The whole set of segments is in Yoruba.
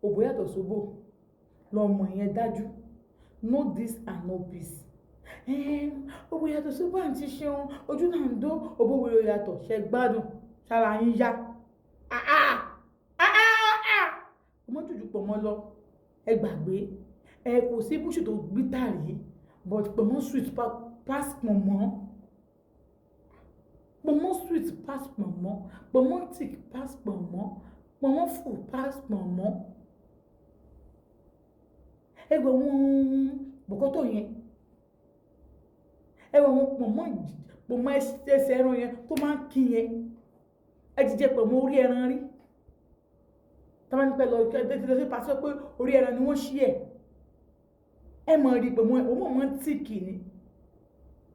Obo yàtọ̀ sóbò lọmọ yẹn dájú. Know this and know this. Obo yàtọ̀ sóbò àǹtí ṣeun ojú náà ń dó obo wèrè yàtọ̀ ṣe gbádùn sára yín yá. Ọmọ jùjú pọ̀ mọ́ lọ ẹ gbàgbé kò sí búṣù tó gbítà rí but pọ̀mọ́ sweet pass pọ̀mọ́ sweet pass pọ̀mọ́ thick pass pọ̀mọ́ full pass pọ̀mọ́. Ẹgbẹ́ wọn bọ̀kọ́tọ̀ yẹn ẹgbẹ́ wọn pọ̀mọ́ ẹsẹ̀ ẹran yẹn tó máa ń kí yẹn ẹ ti jẹ pọ̀mọ́ orí ẹran rí tọ́wọ́ ní pẹ́ lọ sí pàṣẹ pé orí ẹran ni wọ́n ṣí ẹ mọ̀ rí pọ̀mọ́ ọmọ tíìkì ni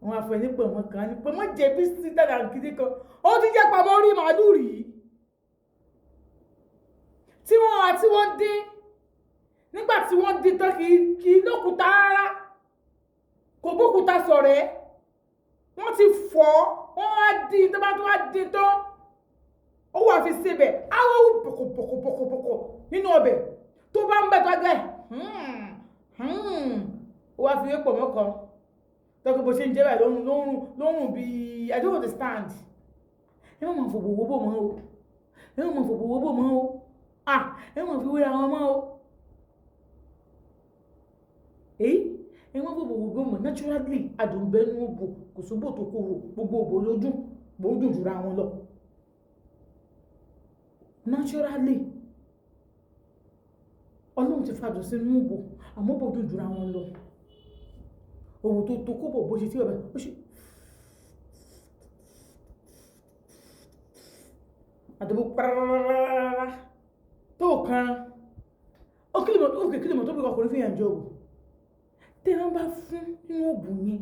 wọn afẹ́ ní pọ̀mọ́ kan ní pọ̀mọ́ jẹ̀bi sí dàdà kìdí kan ó ti jẹ́ pọ̀mọ́ orí màálù rí tí wọ́n dín nígbà tí wọ́n dín tán kì í lókùúta rárá kò bókùúta sọ̀rẹ́ wọ́n ti fọ́ wọ́n wá dín tó bá tó wá dín tán ó wà fi síbẹ̀ àwọn pọ̀kọ̀pọ̀kọ̀pọ̀kọ̀ nínú ọbẹ̀ tó bá ń bẹ̀ tó gbẹ̀ ó wá fi wé pọ̀mọ́ kan tọ́kọ bó ṣe ń jẹ́ báyìí lórùn bí I don't understand ẹ má mọ̀ fòbò wóbò mọ́ o ẹ má mọ̀ fòbò wóbò mọ́ o ẹ má fi wéra wọn mọ́ o ẹ má fòbò wóbò mọ́ naturally àdùnbẹ́nu òbò kò sóbò tó kúrò gbogbo òbò lódùn bó dùn jùra wọn lọ naturally ọlọ́run ti fàdùn sínú òbò àmọ́ bó dùn jùra wọn lọ òwò tó kó bọ̀ bó ṣe tí ọ̀bẹ̀ ó ṣe àdàbò pàràràràrà tó kan ó kílìmọ̀ tó bí ọkùnrin fi hàn jọ òbò tẹ́ran bá fún nínú òbò yẹn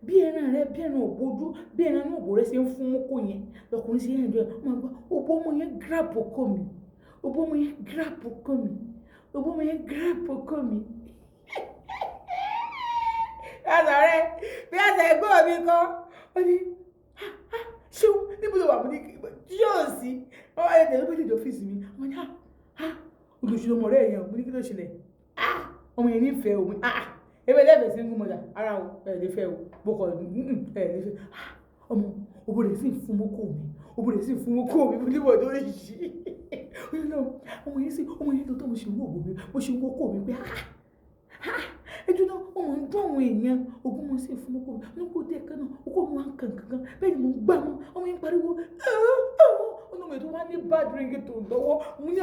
bí ẹran rẹ bí ẹran òbò ojú bí ẹran inú òbò rẹ ṣe ń fún mọ́kò yẹn lọkùnrin sí hàn jọ ọmọ àgbà òbò ọmọ yẹn grab ọkọ mi òbò ọmọ yẹn grab ọkọ mi òbò ọmọ yẹn grab ọkọ mi. Azare bí àṣà ẹgbẹ́ mi kan ó ní ṣé níbo ló wà mú ní yóò sí wọ́n wáyé tẹ̀lé méjì ọ́fíìsì mi wọ́n ní olùṣèlú ọmọ rẹ̀ yẹn mo ní kí ló ṣẹlẹ̀ ọmọ yẹn nífẹ̀ẹ́ òun ebe lẹ́bẹ̀ẹ́ sí ń gún mọ́dà ara o ẹ̀ẹ́dẹ́fẹ́ o bókọ̀ ẹ̀ẹ́dẹ́fẹ́ ọmọ òbò rẹ̀ sì fún mọ́kò mi òbò rẹ̀ sì fún mọ́kò mi mo níbọ̀ tó yí ọmọ yẹn tó mo ṣe wọ́ òbò mi mo ṣe wọ́kò mi pé ẹjọ́ náà ọmọ ń dún àwọn èèyàn ogún mọ́ sí fún ọkọ̀ mi kò dé kan náà ọkọ̀ mi wá ń kankan bẹ́ẹ̀ ni mo gbá wọn ọmọ yẹn pariwo ọ̀nà mi tó wá ní bad ring tó lọ́wọ́ mo ní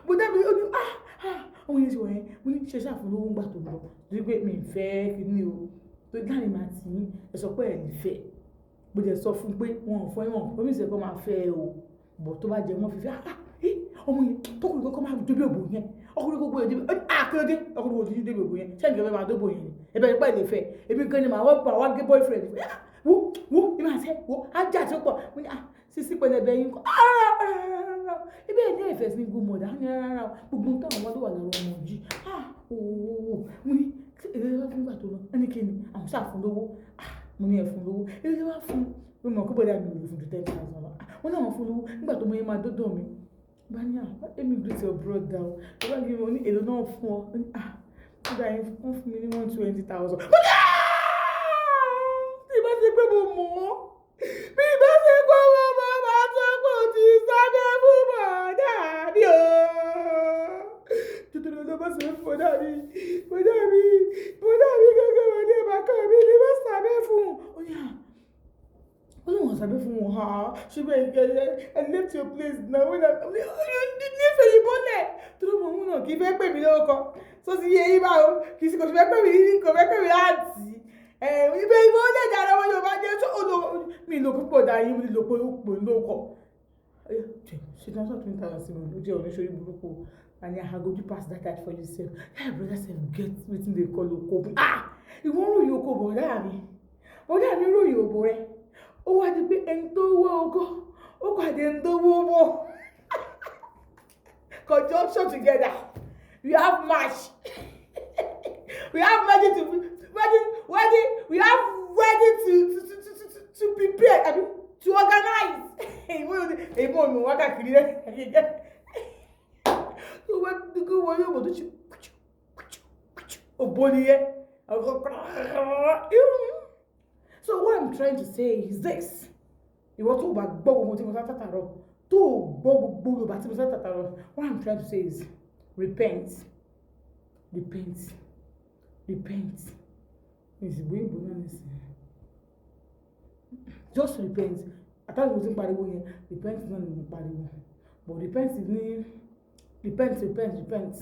mo dábìí ó ní ọmọ yẹn ti wọ̀ yẹn mo ní ṣe ṣàfún lówó ń gbà tó lọ torí pé mi fẹ́ kíní o tó láàrin máa tì í ẹ sọ pé ẹ̀ nífẹ̀ẹ́ mo jẹ́ sọ fún pé wọn ò fọ́ ẹ̀wọ̀n omi ìṣẹ̀kọ́ máa fẹ́ o bọ̀ tó bá jẹ wọ́n fi fẹ́ ọmọ yẹn tọkùnrin kọ́kọ́ máa débi òbò yẹn ọkùnrin kọ́kọ́ yẹn débi àkèrèdé ọkùnrin òjijì débi òbò yẹn ṣé ìjọba máa dóbò yẹn ni ẹbẹ nípa ìlè fẹ èmi gan ni màá wá gé boyfriend wo ìmọ̀ àṣẹ wo ajá àti ọ̀pọ̀ mo ní sisi pẹlẹbẹ yín kọ́ ibi ẹ̀ ní ẹ̀fẹ̀ sí good mother ní rárá gbogbo nǹkan àwọn ló wà lára ọmọ yìí mo ní èdè wá fún gbà tó lọ ẹni kí ni àwọn sáà fún lówó mo ní ẹ̀ fún lówó èdè wá fún mi mọ̀ kó bọ́dà mi ò lè fún ju 10,000 lọ wọ́n náà fún lówó nígbà tó mọ yẹn máa dọ́dọ̀ mi bá ní èmi greet your brother o ẹ bá gbé mi ní èlò náà fún ọ kódà yẹn wọ́n fún mi ní 120,000. bí bá ṣe pé mo mọ̀ ọ́ bí bá ṣe pé mo mọ̀ ọ́ máa tó kò tí sábẹ́ fún bọ̀dá mi o. tuntun ló bá ṣe bọ̀dá mi gẹ́gẹ́ wọ́n ní ìbákan mi ní bá sábẹ́ fún un. Ó ní wọ́n sábẹ́ fún wọn ṣùgbọ́n I left your place now when I'm nífẹ̀ẹ́ yìí bọ́lẹ̀ tó ló mọ̀ ọ́n náà kì í fẹ́ pè mí lórúkọ tó ti yé yí báwo kì í sì kò fẹ́ pè mí láti ibẹ̀ ìwọ ó lẹ̀dá ara wọn yóò bá jẹ́ tó mi lò púpọ̀ dá yín mi lò pé ó pò lórúkọ ṣe tí wọ́n sọ 20,000 sí mi ló jẹ́ oníṣòrí burúkú and I go do pass that out for yourself that brother sef get wetin dey call oko ìwọ ròyìn oko bọ̀dá mi ròyìn òbò rẹ ó wá di pé ẹni tó wọ́ ọgọ́ ó pàdé ẹni tó wọ́ ọmọ conjunction together we have match we have wedding to prepare I mean, to organize èyí mọ̀ mi wá kàkiri rẹ̀ tó wá dúkú wọ́n yóò òbó nìyẹn. So what I'm trying to say is this. Ìwọ tó bá gbọ́ gbogbo tí mo sá tàtàrọ̀, tó gbọ́ gbogbo Yorùbá tí mo sá tàtàrọ̀, what I'm trying to say is repent. Repent. Repent. Ìsìgbò ìbò náà nìsín. Just repent. Àtàwọn ìwé tí ń pariwo yẹn, repent náà ni mo pariwo. But repent ní repent.